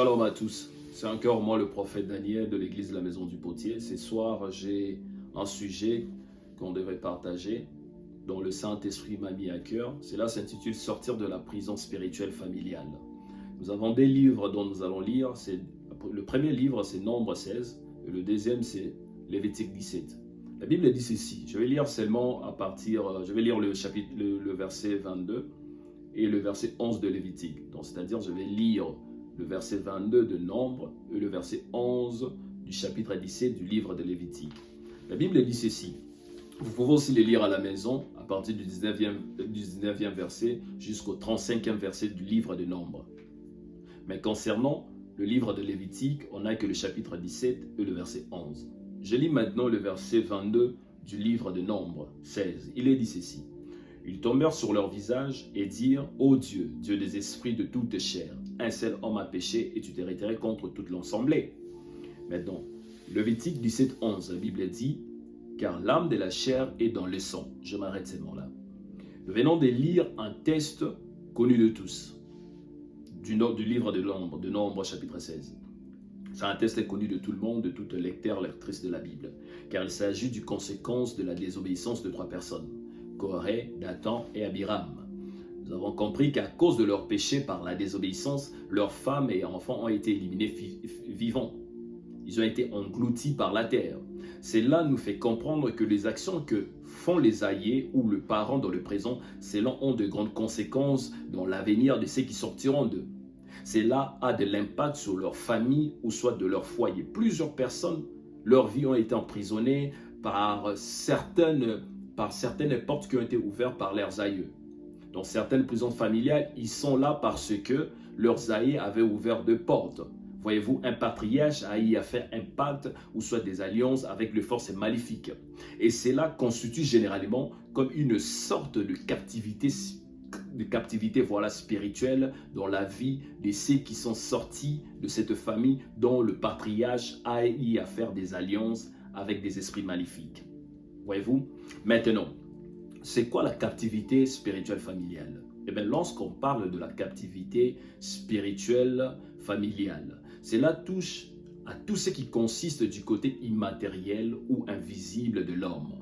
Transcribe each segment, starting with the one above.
Shalom à tous, c'est encore moi le prophète Daniel de l'église de la Maison du Potier. Ce soir, j'ai un sujet qu'on devrait partager, dont le Saint-Esprit m'a mis à cœur. Cela s'intitule Sortir de la prison spirituelle familiale. Nous avons des livres dont nous allons lire. Le premier livre, c'est Nombre 16, et le deuxième, c'est Lévitique 17. La Bible dit ceci, je vais lire seulement je vais lire le verset 22 et le verset 11 de Lévitique. Donc, c'est-à-dire, je vais lire le verset 22 de Nombre et le verset 11 du chapitre 17 du livre de Lévitique. La Bible dit ceci. Vous pouvez aussi le lire à la maison à partir du 19e verset jusqu'au 35e verset du livre de Nombre. Mais concernant le livre de Lévitique, on n'a que le chapitre 17 et le verset 11. Je lis maintenant le verset 22 du livre de Nombre 16. Il est dit ceci. Ils tombèrent sur leur visage et dirent « Ô Dieu, Dieu des esprits de toute chair, un seul homme a péché et tu t'es retiré contre toute l'assemblée. » Maintenant, Lévitique 17, 11, la Bible dit « Car l'âme de la chair est dans le sang. » Je m'arrête seulement là. Nous venons de lire un texte connu de tous, du livre de Nombre, chapitre 16. C'est un texte connu de tout le monde, de tout lecteur, lectrice de la Bible, car il s'agit du conséquence de la désobéissance de trois personnes. Coré, Dathan et Abiram. Nous avons compris qu'à cause de leur péché par la désobéissance, leurs femmes et enfants ont été éliminés vivants. Ils ont été engloutis par la terre. Cela nous fait comprendre que les actions que font les aïeux ou le parent dans le présent, cela ont de grandes conséquences dans l'avenir de ceux qui sortiront d'eux. Cela a de l'impact sur leur famille ou soit de leur foyer. Plusieurs personnes, leur vie ont été emprisonnées par certaines portes qui ont été ouvertes par leurs aïeux. Dans certaines prisons familiales, ils sont là parce que leurs aïeux avaient ouvert deux portes. Voyez-vous, un patriarche a eu à faire un pacte ou soit des alliances avec les forces maléfiques. Et cela constitue généralement comme une sorte de captivité spirituelle dans la vie de ceux qui sont sortis de cette famille dont le patriarche a eu à faire des alliances avec des esprits maléfiques. Voyez-vous? Maintenant, c'est quoi la captivité spirituelle familiale? Eh bien, lorsqu'on parle de la captivité spirituelle familiale, cela touche à tout ce qui consiste du côté immatériel ou invisible de l'homme.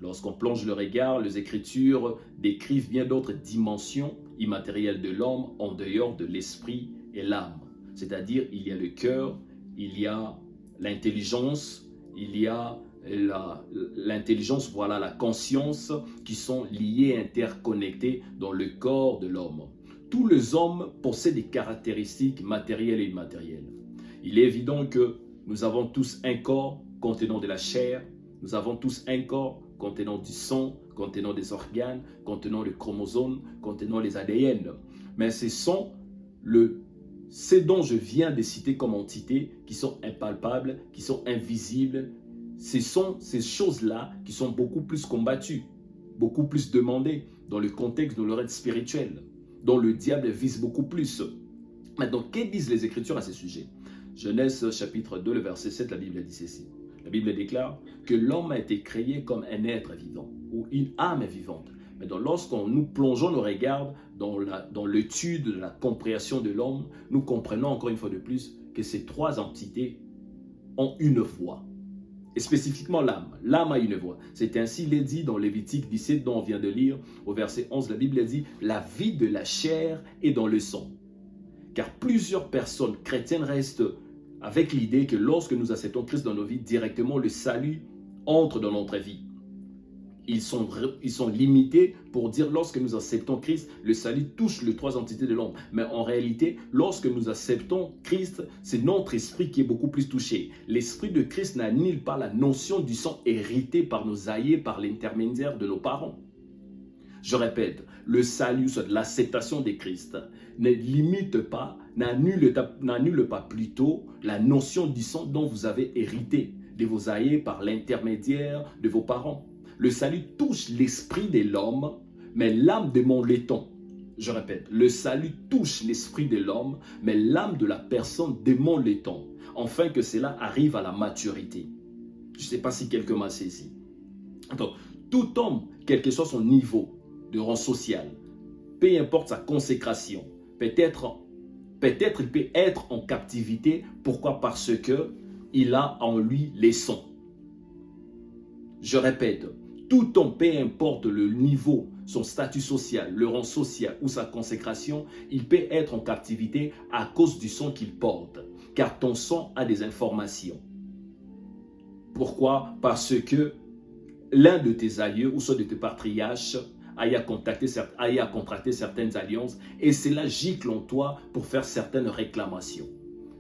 Lorsqu'on plonge le regard, les Écritures décrivent bien d'autres dimensions immatérielles de l'homme en dehors de l'esprit et l'âme. C'est-à-dire, il y a le cœur, il y a l'intelligence, il y a l'intelligence, voilà, la conscience, qui sont liées, interconnectées dans le corps de l'homme. Tous les hommes possèdent des caractéristiques matérielles et immatérielles. Il est évident que nous avons tous un corps contenant de la chair, nous avons tous un corps contenant du sang, contenant des organes, contenant les chromosomes, contenant les ADN. Mais ce sont ce dont je viens de citer comme entités qui sont impalpables, qui sont invisibles. Ce sont ces choses-là qui sont beaucoup plus combattues, beaucoup plus demandées dans le contexte de leur aide spirituelle, dont le diable vise beaucoup plus. Maintenant, que disent les Écritures à ce sujet? Genèse chapitre 2, le verset 7, la Bible dit ceci. La Bible déclare que l'homme a été créé comme un être vivant ou une âme vivante. Mais lorsqu'on nous plongeons nos regards dans l'étude de la compréhension de l'homme, nous comprenons encore une fois de plus que ces trois entités ont une voix. Et spécifiquement l'âme. L'âme a une voix. C'est ainsi il est dit dans Lévitique 17 dont on vient de lire au verset 11. La Bible dit « La vie de la chair est dans le sang ». Car plusieurs personnes chrétiennes restent avec l'idée que lorsque nous acceptons Christ dans nos vies, directement le salut entre dans notre vie. Ils sont limités pour dire lorsque nous acceptons Christ, le salut touche les trois entités de l'homme. Mais en réalité, lorsque nous acceptons Christ, c'est notre esprit qui est beaucoup plus touché. L'esprit de Christ n'annule pas la notion du sang hérité par nos aïeux, par l'intermédiaire de nos parents. Je répète, le salut, soit l'acceptation de Christ, ne limite pas, n'annule pas plutôt la notion du sang dont vous avez hérité de vos aïeux par l'intermédiaire de vos parents. Le salut touche l'esprit de l'homme, mais l'âme demande le temps. Je répète, le salut touche l'esprit de l'homme, mais l'âme de la personne demande le temps, afin que cela arrive à la maturité. Je ne sais pas si quelqu'un m'a saisi. Donc, tout homme, quel que soit son niveau de rang social, peu importe sa consécration, peut Peut-être il peut être en captivité. Pourquoi? Parce que il a en lui les sons. Je répète, tout homme, peu importe le niveau, son statut social, le rang social ou sa consécration, il peut être en captivité à cause du son qu'il porte. Car ton son a des informations. Pourquoi? Parce que l'un de tes aïeux ou soit de tes patriarches a contracté certaines alliances et cela gicle en toi pour faire certaines réclamations.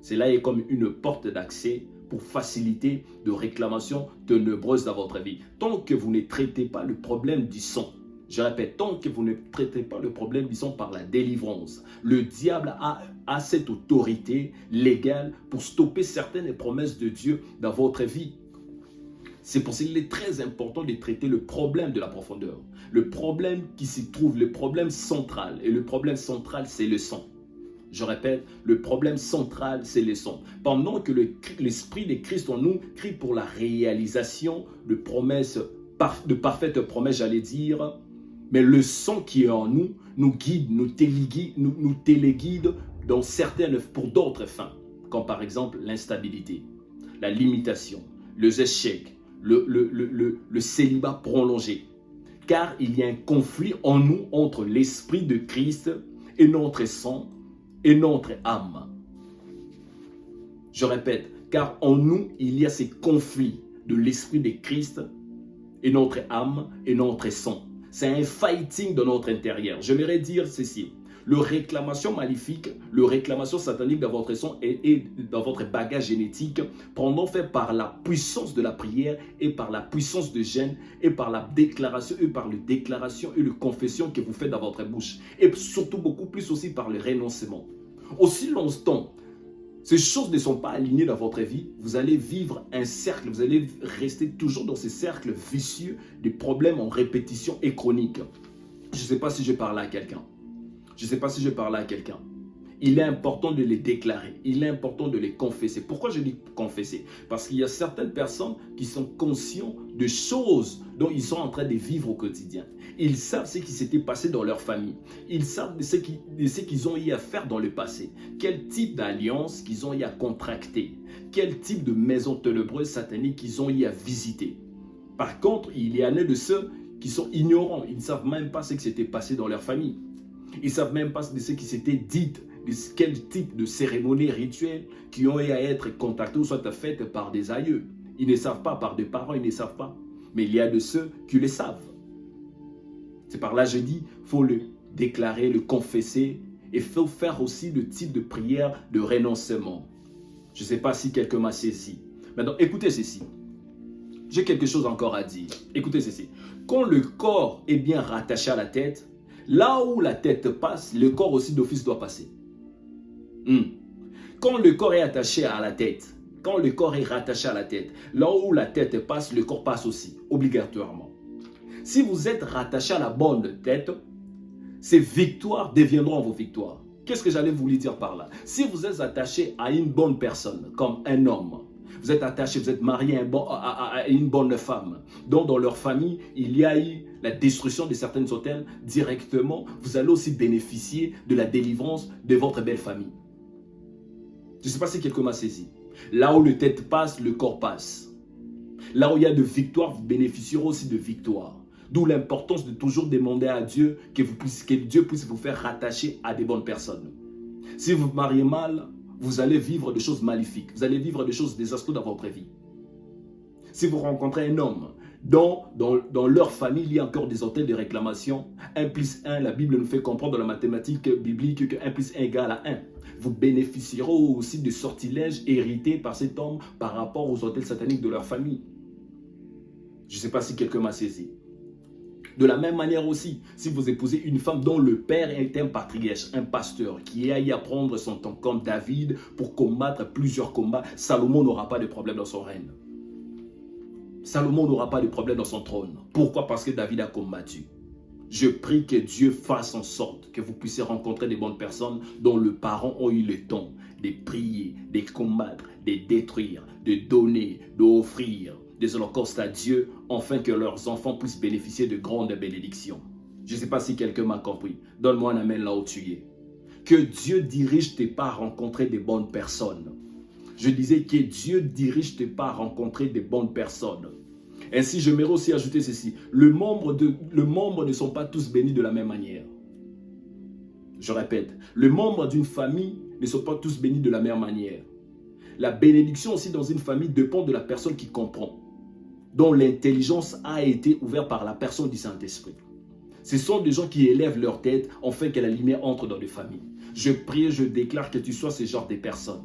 Cela est comme une porte d'accès pour faciliter de réclamations ténébreuses dans votre vie. Tant que vous ne traitez pas le problème du son, je répète, tant que vous ne traitez pas le problème du son par la délivrance, le diable a cette autorité légale pour stopper certaines promesses de Dieu dans votre vie. C'est pour ça qu'il est très important de traiter le problème de la profondeur. Le problème qui s'y trouve, le problème central. Et le problème central, c'est le son. Je répète, le problème central, c'est le son. Pendant que l'Esprit de Christ en nous crie pour la réalisation de promesses, de parfaites promesses, j'allais dire, mais le son qui est en nous, nous guide, nous téléguide dans certaines, pour d'autres fins, comme par exemple l'instabilité, la limitation, les échecs, le célibat prolongé. Car il y a un conflit en nous entre l'Esprit de Christ et notre sang et notre âme. Je répète, car en nous, il y a ces conflits de l'Esprit de Christ et notre âme et notre sang. C'est un fighting dans notre intérieur. J'aimerais dire ceci. Le réclamation maléfique, le réclamation satanique dans votre sang et dans votre bagage génétique, pendant fait par la puissance de la prière et par la puissance de jeûne et par la déclaration et par le déclaration et le confession que vous faites dans votre bouche. Et surtout beaucoup plus aussi par le renoncement. Aussi longtemps, ces choses ne sont pas alignées dans votre vie, vous allez vivre un cercle, vous allez rester toujours dans ces cercles vicieux des problèmes en répétition et chroniques. Je ne sais pas si je parle à quelqu'un. Je ne sais pas si je parle à quelqu'un. Il est important de les déclarer. Il est important de les confesser. Pourquoi je dis confesser? Parce qu'il y a certaines personnes qui sont conscientes de choses dont ils sont en train de vivre au quotidien. Ils savent ce qui s'était passé dans leur famille. Ils savent de ce qu'ils ont eu à faire dans le passé. Quel type d'alliance qu'ils ont eu à contracter. Quel type de maison ténébreuse satanique qu'ils ont eu à visiter. Par contre, il y en a de ceux qui sont ignorants. Ils ne savent même pas ce qui s'était passé dans leur famille. Ils ne savent même pas de ce qui s'était dit, de quel type de cérémonies rituelles qui ont eu à être contactées ou soit faites par des aïeux. Ils ne savent pas, par des parents, ils ne savent pas. Mais il y a de ceux qui le savent. C'est par là que je dis, il faut le déclarer, le confesser et il faut faire aussi le type de prière de renoncement. Je ne sais pas si quelqu'un m'a saisi. Maintenant, écoutez ceci. J'ai quelque chose encore à dire. Écoutez ceci. Quand le corps est bien rattaché à la tête, là où la tête passe, le corps aussi d'office doit passer. Quand le corps est attaché à la tête, quand le corps est rattaché à la tête, là où la tête passe, le corps passe aussi, obligatoirement. Si vous êtes rattaché à la bonne tête, ces victoires deviendront vos victoires. Qu'est-ce que j'allais vous dire par là? Si vous êtes attaché à une bonne personne, comme un homme, vous êtes attaché, vous êtes marié à une bonne femme, dont dans leur famille, il y a eu la destruction de certaines hôtels, directement, vous allez aussi bénéficier de la délivrance de votre belle famille. Je ne sais pas si quelqu'un m'a saisi. Là où le tête passe, le corps passe. Là où il y a de victoire, vous bénéficierez aussi de victoire. D'où l'importance de toujours demander à Dieu que Dieu puisse vous faire rattacher à des bonnes personnes. Si vous vous mariez mal, vous allez vivre des choses maléfiques. Vous allez vivre des choses désastreuses dans votre vie. Si vous rencontrez un homme dans leur famille, il y a encore des hôtels de réclamation. 1 plus 1, la Bible nous fait comprendre dans la mathématique biblique que 1 plus 1 égale à 1. Vous bénéficierez aussi de sortilèges hérités par cet homme par rapport aux hôtels sataniques de leur famille. Je ne sais pas si quelqu'un m'a saisi. De la même manière aussi, si vous épousez une femme dont le père est un patriarche, un pasteur, qui a eu à prendre son temps comme David pour combattre plusieurs combats, Salomon n'aura pas de problème dans son règne. Salomon n'aura pas de problème dans son trône. Pourquoi? Parce que David a combattu. Je prie que Dieu fasse en sorte que vous puissiez rencontrer des bonnes personnes dont les parents ont eu le temps de prier, de combattre, de détruire, de donner, d'offrir des holocaustes à Dieu, afin que leurs enfants puissent bénéficier de grandes bénédictions. Je ne sais pas si quelqu'un m'a compris. Donne-moi un amen là où tu es. Que Dieu dirige tes pas à rencontrer des bonnes personnes. Je disais que Dieu dirige tes pas à rencontrer des bonnes personnes. Ainsi, j'aimerais aussi ajouter ceci. Les membres ne sont pas tous bénis de la même manière. Je répète, les membres d'une famille ne sont pas tous bénis de la même manière. La bénédiction aussi dans une famille dépend de la personne qui comprend, dont l'intelligence a été ouverte par la personne du Saint-Esprit. Ce sont des gens qui élèvent leur tête afin que la lumière entre dans les familles. Je prie, je déclare que tu sois ce genre de personnes.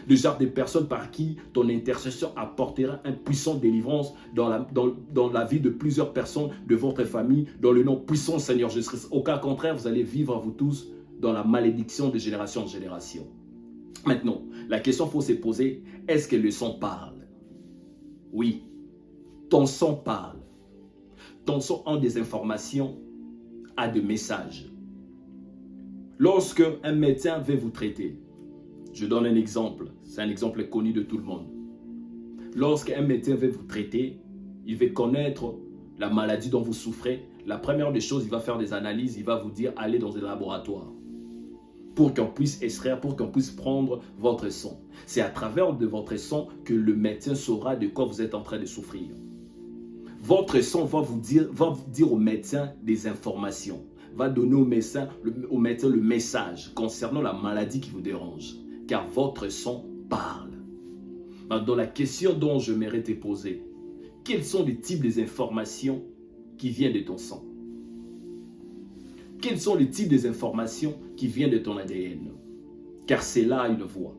Le genre de personnes par qui ton intercession apportera une puissante délivrance dans la vie de plusieurs personnes de votre famille, dans le nom puissant Seigneur Jésus-Christ. Au cas contraire, vous allez vivre vous tous dans la malédiction de génération en génération. Maintenant, la question qu'il faut se poser, est-ce que le sang parle? Oui, ton sang parle. Ton sang a des informations, a des messages. Lorsque un médecin veut vous traiter, je donne un exemple, c'est un exemple connu de tout le monde. Lorsqu'un médecin veut vous traiter, il veut connaître la maladie dont vous souffrez. La première des choses, il va faire des analyses, il va vous dire allez dans un laboratoire pour qu'on puisse extraire, pour qu'on puisse prendre votre sang. C'est à travers de votre sang que le médecin saura de quoi vous êtes en train de souffrir. Votre sang va vous dire au médecin des informations, va donner au médecin le message concernant la maladie qui vous dérange. Car votre sang parle. Dans la question dont je m'aimerais te poser, quels sont les types d'informations qui viennent de ton sang? Quels sont les types d'informations qui viennent de ton ADN? Car c'est là une voie.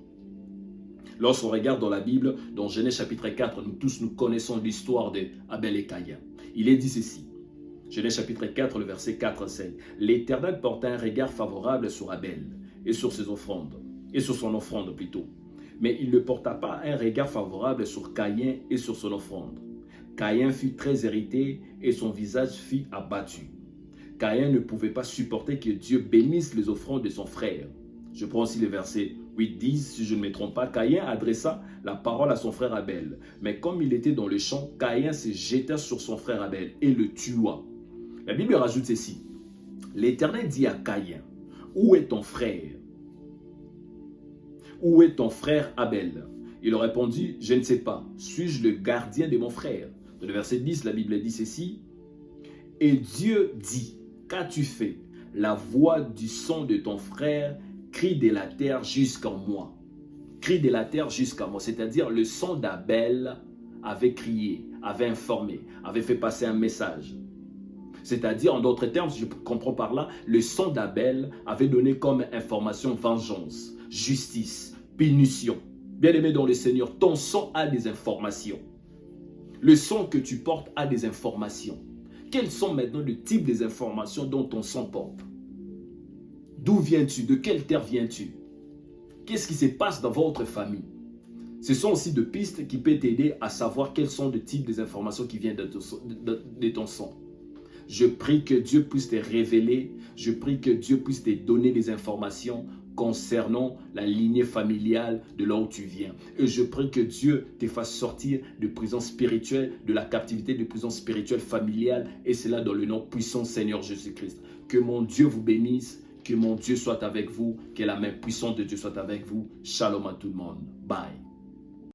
Lorsqu'on regarde dans la Bible, dans Genèse chapitre 4, nous tous nous connaissons l'histoire d'Abel et Caïn. Il est dit ceci. Genèse chapitre 4, le verset 4-5. L'Éternel porta un regard favorable sur Abel et sur ses offrandes. Et sur son offrande plutôt. Mais il ne porta pas un regard favorable sur Caïn et sur son offrande. Caïn fut très irrité et son visage fut abattu. Caïn ne pouvait pas supporter que Dieu bénisse les offrandes de son frère. Je prends aussi le verset 8-10, si je ne me trompe pas. Caïn adressa la parole à son frère Abel. Mais comme il était dans le champ, Caïn se jeta sur son frère Abel et le tua. La Bible rajoute ceci. L'Éternel dit à Caïn, où est ton frère? Où est ton frère Abel? Il répondit, je ne sais pas. Suis-je le gardien de mon frère? Dans le verset 10, la Bible dit ceci. Et Dieu dit, qu'as-tu fait? La voix du son de ton frère crie de la terre jusqu'à moi. Crie de la terre jusqu'à moi. C'est-à-dire le son d'Abel avait crié, avait informé, avait fait passer un message. C'est-à-dire, en d'autres termes, je comprends par là, le son d'Abel avait donné comme information vengeance, justice, punition. Bien-aimé dans le Seigneur, ton son a des informations. Le son que tu portes a des informations. Quels sont maintenant les types des informations dont ton son porte? D'où viens-tu? De quelle terre viens-tu? Qu'est-ce qui se passe dans votre famille? Ce sont aussi des pistes qui peuvent t'aider à savoir quels sont les types des informations qui viennent de ton son. Je prie que Dieu puisse te révéler, je prie que Dieu puisse te donner des informations concernant la lignée familiale de là où tu viens. Et je prie que Dieu te fasse sortir de prison spirituelle, de la captivité de prison spirituelle familiale, et cela dans le nom puissant Seigneur Jésus-Christ. Que mon Dieu vous bénisse, que mon Dieu soit avec vous, que la main puissante de Dieu soit avec vous. Shalom à tout le monde. Bye.